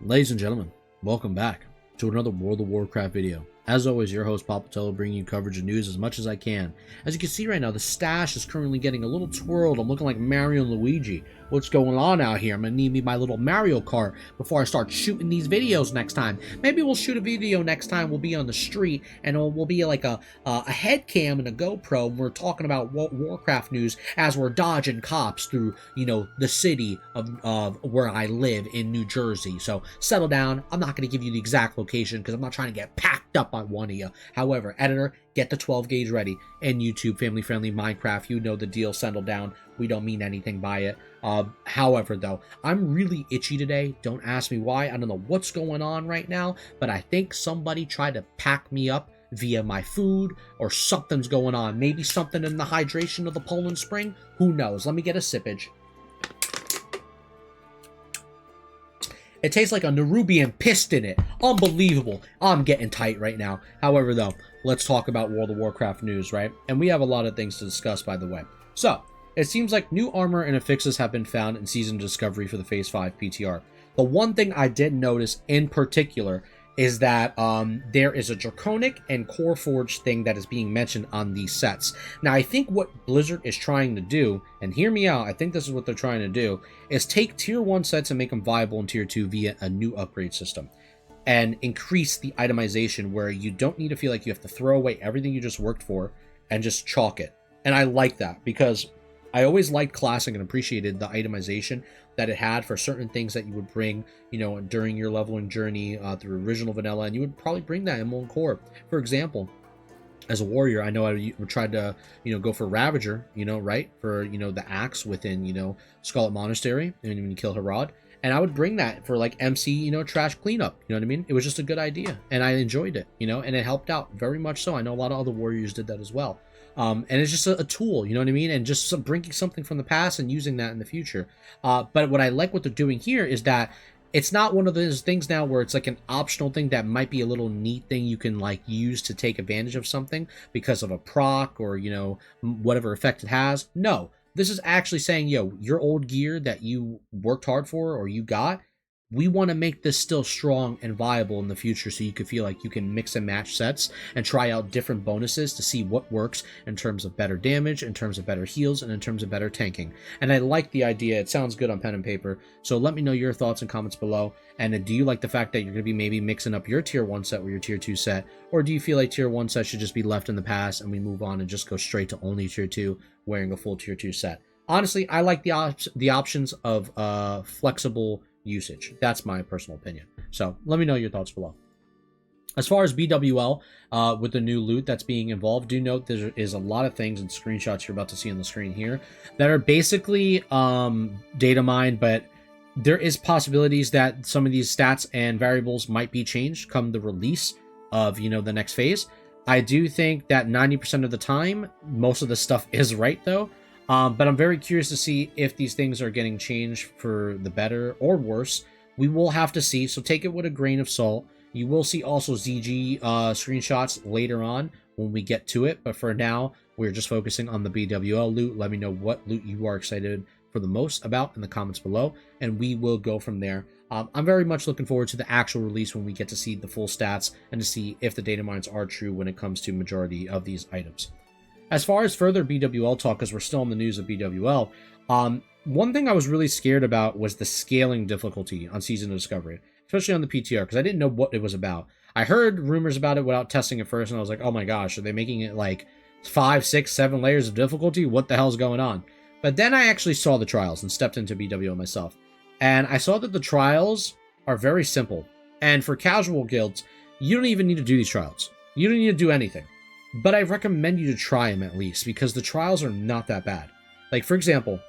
Ladies and gentlemen, welcome back to another World of Warcraft video. As always, your host Papatello, bringing you coverage of news as much as I can. As you can see right now, the stash is currently getting a little twirled. I'm looking like Mario and Luigi. What's going on out here? I'm gonna need me my little Mario Kart before I start shooting these videos next time. Maybe we'll shoot a video next time. We'll be on the street and we'll be like a head cam and a GoPro. And we're talking about Warcraft news as we're dodging cops through, the city of where I live in New Jersey. So settle down. I'm not gonna give you the exact location because I'm not trying to get packed up on one of you. However, editor, get the 12 gauge ready. And YouTube, family-friendly Minecraft, you know the deal, settle down. We don't mean anything by it. However, though, I'm really itchy today. Don't ask me why. I don't know what's going on right now, but I think somebody tried to pack me up via my food or something's going on. Maybe something in the hydration of the Poland Spring. Who knows? Let me get a sippage. It tastes like a Nerubian pissed in it. Unbelievable. I'm getting tight right now. However, though, let's talk about World of Warcraft news, right? And we have a lot of things to discuss, by the way. So, it seems like new armor and affixes have been found in Season Discovery for the Phase 5 PTR. The one thing I did notice in particular is that there is a Draconic and Core Forge thing that is being mentioned on these sets. Now, I think what Blizzard is trying to do, and hear me out, I think this is what they're trying to do, is take Tier 1 sets and make them viable in Tier 2 via a new upgrade system. And increase the itemization where you don't need to feel like you have to throw away everything you just worked for and just chalk it. And I like that because I always liked Classic and appreciated the itemization that it had for certain things that you would bring, during your leveling journey through original vanilla, and you would probably bring that in Molten Core. For example, as a warrior, I know I tried to, go for Ravager, right? For, the axe within, Scarlet Monastery, and when you kill Herod. And I would bring that for like MC, trash cleanup. You know what I mean? It was just a good idea. And I enjoyed it, and it helped out very much so. I know a lot of other warriors did that as well. And it's just a tool, you know what I mean? And just bringing something from the past and using that in the future. But what I like what they're doing here is that it's not one of those things now where it's like an optional thing that might be a little neat thing you can like use to take advantage of something because of a proc or, whatever effect it has. No, this is actually saying, your old gear that you worked hard for or you got, we want to make this still strong and viable in the future so you can feel like you can mix and match sets and try out different bonuses to see what works in terms of better damage, in terms of better heals, and in terms of better tanking. And I like the idea. It sounds good on pen and paper. So let me know your thoughts and comments below. And do you like the fact that you're going to be maybe mixing up your Tier 1 set with your Tier 2 set? Or do you feel like Tier 1 set should just be left in the past and we move on and just go straight to only Tier 2 wearing a full Tier 2 set? Honestly, I like the options of flexible usage. That's my personal opinion. So let me know your thoughts below. As far as BWL, with the new loot that's being involved, do note there is a lot of things and screenshots you're about to see on the screen here that are basically data mined, but there is possibilities that some of these stats and variables might be changed come the release of, the next phase. I do think that 90% of the time, most of the stuff is right though. But I'm very curious to see if these things are getting changed for the better or worse. We will have to see, so take it with a grain of salt. You will see also ZG screenshots later on when we get to it, but for now, we're just focusing on the BWL loot. Let me know what loot you are excited for the most about in the comments below, and we will go from there. I'm very much looking forward to the actual release when we get to see the full stats and to see if the data mines are true when it comes to majority of these items. As far as further BWL talk, because we're still in the news of BWL, one thing I was really scared about was the scaling difficulty on Season of Discovery, especially on the PTR, because I didn't know what it was about. I heard rumors about it without testing it first, and I was like, oh my gosh, are they making it like 5, 6, 7 layers of difficulty? What the hell's going on? But then I actually saw the trials and stepped into BWL myself, and I saw that the trials are very simple. And for casual guilds, you don't even need to do these trials. You don't need to do anything. But I recommend you to try them at least, because the trials are not that bad. Like, for example,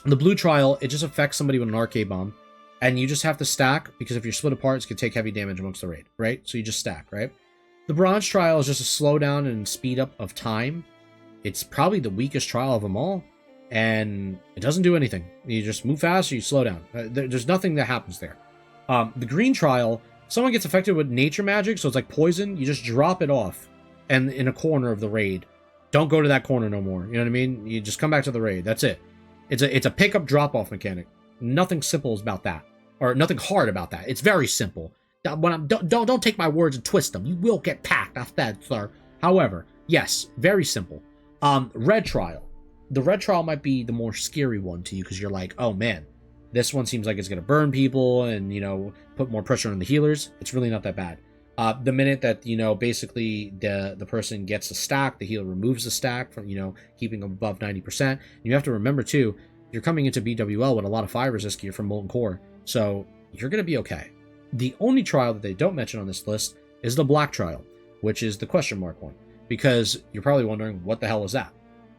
the blue trial, it just affects somebody with an arcade bomb, and you just have to stack, because if you're split apart, it's going to take heavy damage amongst the raid, right? So you just stack, right? The bronze trial is just a slowdown and speed up of time. It's probably the weakest trial of them all, and it doesn't do anything. You just move fast or you slow down. There's nothing that happens there. The green trial, someone gets affected with nature magic, so it's like poison, you just drop it off. And in a corner of the raid, don't go to that corner no more. You know what I mean? You just come back to the raid. That's it. It's a pickup drop off mechanic. Nothing simple about that. or nothing hard about that. It's very simple. Don't take my words and twist them. You will get packed. I said, sir. However, yes, very simple. Red trial. The red trial might be the more scary one to you because you're like, oh man, this one seems like it's gonna burn people and put more pressure on the healers. It's really not that bad. The minute that basically the person gets a stack, the healer removes the stack from keeping them above 90%. And you have to remember too, you're coming into BWL with a lot of fire resist gear from Molten Core, so you're gonna be okay. The only trial that they don't mention on this list is the black trial, which is the question mark one, because you're probably wondering what the hell is that.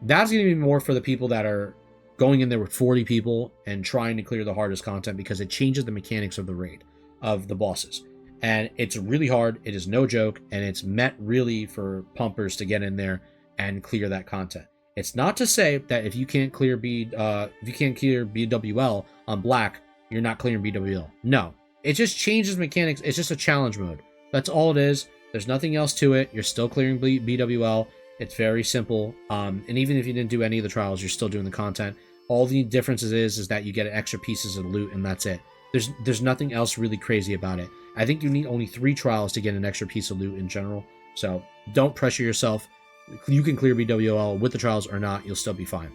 That's gonna be more for the people that are going in there with 40 people and trying to clear the hardest content, because it changes the mechanics of the raid of the bosses. And it's really hard. It is no joke, and it's meant really for pumpers to get in there and clear that content. It's not to say that if you can't clear BWL on black, you're not clearing BWL. No, it just changes mechanics. It's just a challenge mode. That's all it is. There's nothing else to it. You're still clearing BWL. It's very simple. And even if you didn't do any of the trials, you're still doing the content. All the differences is that you get extra pieces of loot, and that's it. There's nothing else really crazy about it. I think you need only 3 trials to get an extra piece of loot in general. So don't pressure yourself. You can clear BWL with the trials or not. You'll still be fine.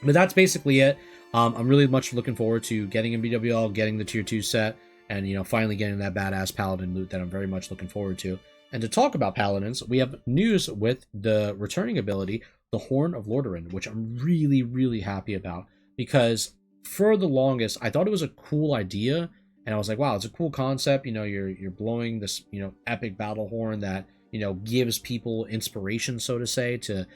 But that's basically it. I'm really much looking forward to getting in BWL, getting the tier 2 set, and finally getting that badass paladin loot that I'm very much looking forward to. And to talk about paladins, we have news with the returning ability, the Horn of Lordaeron, which I'm really, really happy about, because for the longest, I thought it was a cool idea, and I was like, wow, it's a cool concept. You're blowing this, epic battle horn that, gives people inspiration, so to say, to,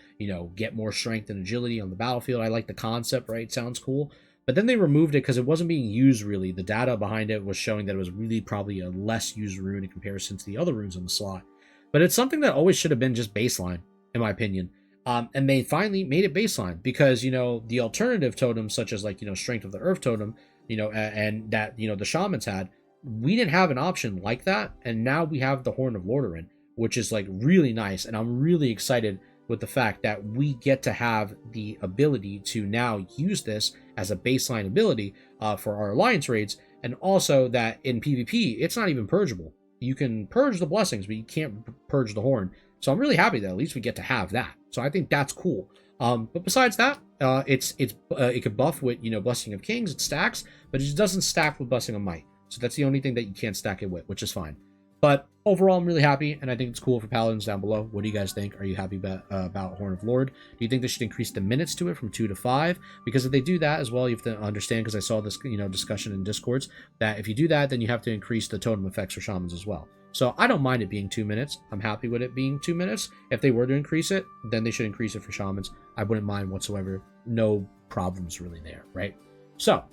get more strength and agility on the battlefield. I like the concept, right? It sounds cool. But then they removed it because it wasn't being used really. The data behind it was showing that it was really probably a less used rune in comparison to the other runes on the slot. But it's something that always should have been just baseline, in my opinion. And they finally made it baseline because, the alternative totems, such as Strength of the Earth totem, and that, the shamans had, we didn't have an option like that. And now we have the Horn of Lordaeron, which is really nice. And I'm really excited with the fact that we get to have the ability to now use this as a baseline ability for our alliance raids. And also that in PvP, it's not even purgeable. You can purge the blessings, but you can't purge the horn. So I'm really happy that at least we get to have that. So I think that's cool. But besides that, it could buff with Blessing of Kings. It stacks, but it just doesn't stack with Blessing of Might. So that's the only thing that you can't stack it with, which is fine. But overall, I'm really happy, and I think it's cool for Paladins down below. What do you guys think? Are you happy about Horn of Lord? Do you think they should increase the minutes to it from 2 to 5? Because if they do that as well, you have to understand, because I saw this discussion in Discords, that if you do that, then you have to increase the totem effects for Shamans as well. So I don't mind it being 2 minutes. I'm happy with it being 2 minutes. If they were to increase it, then they should increase it for Shamans. I wouldn't mind whatsoever. No problems really there, right? So,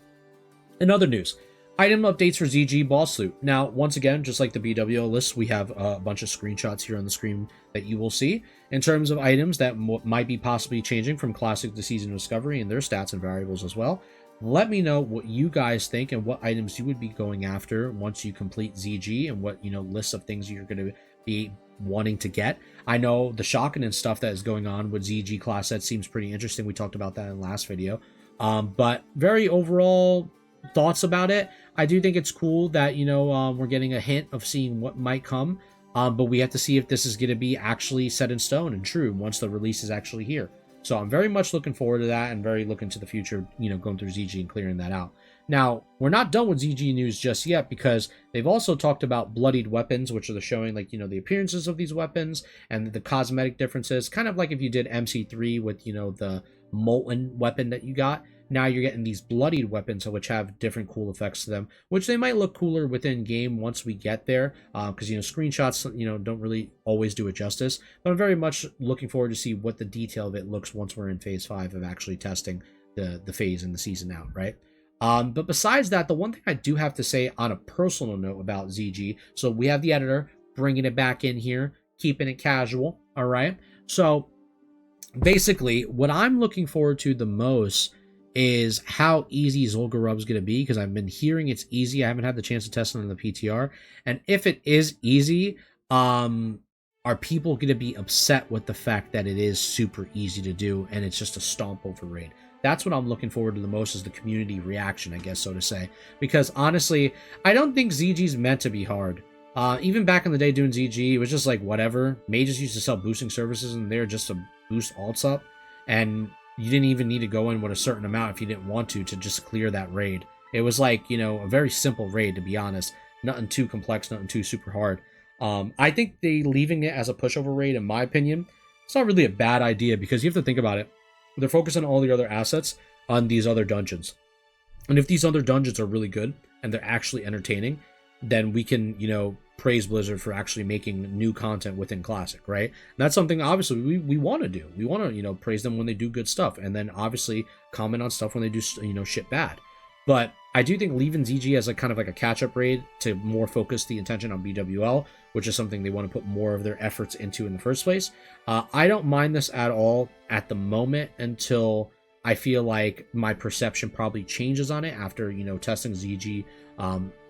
in other news, item updates for ZG Boss Loot. Now, once again, just like the BWL list, we have a bunch of screenshots here on the screen that you will see in terms of items that might be possibly changing from Classic to Season Discovery and their stats and variables as well. Let me know what you guys think and what items you would be going after once you complete ZG, and what, lists of things you're going to be wanting to get. I know the shotgun and stuff that is going on with ZG class set seems pretty interesting. We talked about that in the last video. But very overall thoughts about it. I do think it's cool that, we're getting a hint of seeing what might come. But we have to see if this is going to be actually set in stone and true once the release is actually here. So I'm very much looking forward to that, and very looking to the future, going through ZG and clearing that out. Now, we're not done with ZG news just yet, because they've also talked about bloodied weapons, which are showing the appearances of these weapons and the cosmetic differences, kind of like if you did MC3 with, the molten weapon that you got. Now you're getting these bloodied weapons, which have different cool effects to them, which they might look cooler within game once we get there, because screenshots don't really always do it justice. But I'm very much looking forward to see what the detail of it looks once we're in phase 5 of actually testing the phase and the season out, right? But besides that, the one thing I do have to say on a personal note about ZG, so we have the editor bringing it back in here, keeping it casual, all right? So basically, what I'm looking forward to the most is how easy Zul'Gurub's going to be, because I've been hearing it's easy. I haven't had the chance to test it on the PTR. And if it is easy, are people going to be upset with the fact that it is super easy to do and it's just a stomp over raid? That's what I'm looking forward to the most, is the community reaction, I guess, so to say. Because honestly, I don't think ZG's meant to be hard. Even back in the day doing ZG, it was just like whatever. Mages used to sell boosting services in there just to boost alts up, and you didn't even need to go in with a certain amount if you didn't want to just clear that raid. It was like, you know, a very simple raid, to be honest. Nothing too complex, nothing too super hard. I think they leaving it as a pushover raid, in my opinion, it's not really a bad idea, because you have to think about it. They're focusing all the other assets on these other dungeons. And if these other dungeons are really good and they're actually entertaining, then we can, you know, praise Blizzard for actually making new content within Classic, right? And that's something, obviously, we want to do. We want to, you know, praise them when they do good stuff, and then obviously comment on stuff when they do, you know, shit bad. But I do think leaving ZG as a kind of like a catch-up raid to more focus the attention on BWL, which is something they want to put more of their efforts into in the first place. I don't mind this at all at the moment, until I feel like my perception probably changes on it after, you know, testing ZG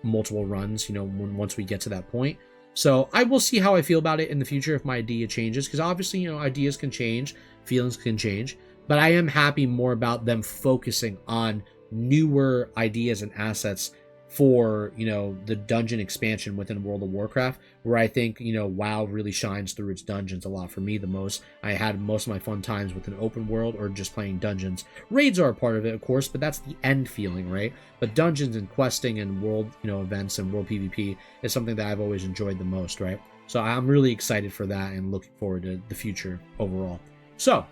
multiple runs, you know, once we get to that point. So I will see how I feel about it in the future if my idea changes, because obviously, you know, ideas can change, feelings can change, but I am happy more about them focusing on newer ideas and assets for, you know, the dungeon expansion within World of Warcraft, where I think, you know, WoW really shines through its dungeons a lot for me the most. I had most of my fun times with an open world or just playing dungeons. Raids are a part of it, of course, but that's the end feeling, right? But dungeons and questing and world, you know, events and world PvP is something that I've always enjoyed the most, right? So I'm really excited for that and looking forward to the future overall. So,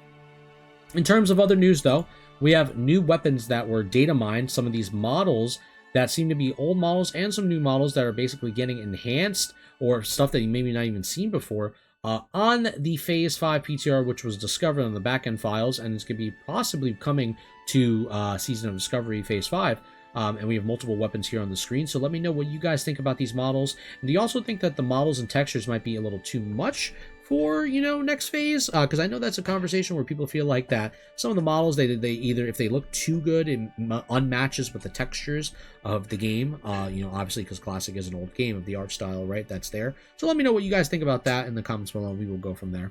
in terms of other news though, we have new weapons that were data mined, some of these models that seem to be old models and some new models that are basically getting enhanced, or stuff that you maybe not even seen before, on the Phase 5 PTR, which was discovered on the backend files, and it's going to be possibly coming to Season of Discovery Phase 5. And we have multiple weapons here on the screen, so let me know what you guys think about these models. And do you also think that the models and textures might be a little too much for, you know, next phase? Because I know that's a conversation where people feel like that some of the models, they either, if they look too good, it unmatches with the textures of the game, you know, obviously because Classic is an old game of the art style, right, that's there. So let me know what you guys think about that in the comments below. We will go from there.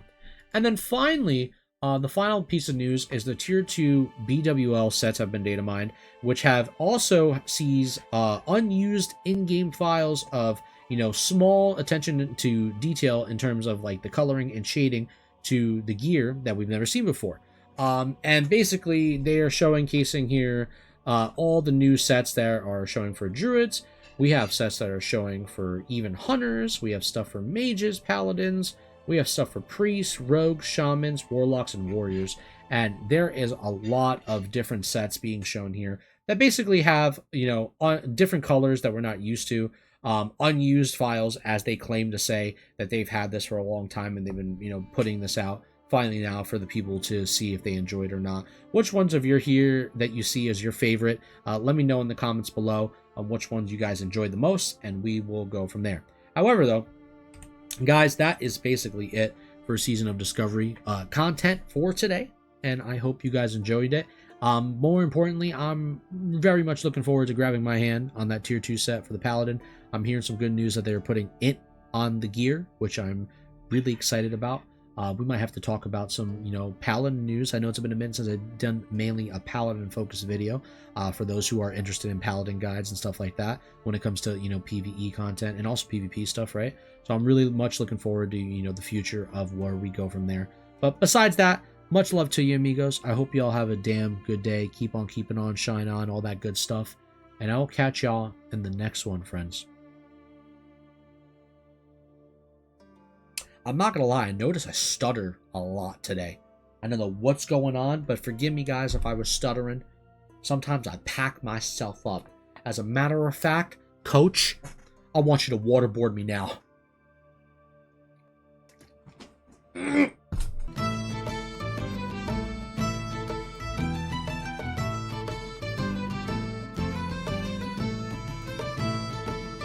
And then finally, the final piece of news is the Tier 2 BWL sets have been data mined, which have also sees unused in-game files of, you know, small attention to detail in terms of like the coloring and shading to the gear that we've never seen before. And basically they are showcasing here all the new sets that are showing for druids. We have sets that are showing for even hunters. We have stuff for mages, paladins. We have stuff for priests, rogues, shamans, warlocks, and warriors. And there is a lot of different sets being shown here that basically have, you know, different colors that we're not used to. Unused files, as they claim to say that they've had this for a long time and they've been, you know, putting this out finally now for the people to see if they enjoyed or not. Which ones of your here that you see as your favorite? Let me know in the comments below which ones you guys enjoyed the most, and we will go from there. However, though, guys, that is basically it for Season of Discovery content for today, and I hope you guys enjoyed it. More importantly, I'm very much looking forward to grabbing my hand on that Tier 2 set for the Paladin. I'm hearing some good news that they're putting it on the gear, which I'm really excited about. We might have to talk about some, you know, Paladin news. I know it's been a minute since I've done mainly a Paladin-focused video for those who are interested in Paladin guides and stuff like that when it comes to, you know, PvE content and also PvP stuff, right? So I'm really much looking forward to, you know, the future of where we go from there. But besides that, much love to you, amigos. I hope you all have a damn good day. Keep on keeping on, shine on, all that good stuff. And I'll catch y'all in the next one, friends. I'm not going to lie, I notice I stutter a lot today. I don't know what's going on, but forgive me, guys, if I was stuttering. Sometimes I pack myself up. As a matter of fact, Coach, I want you to waterboard me now.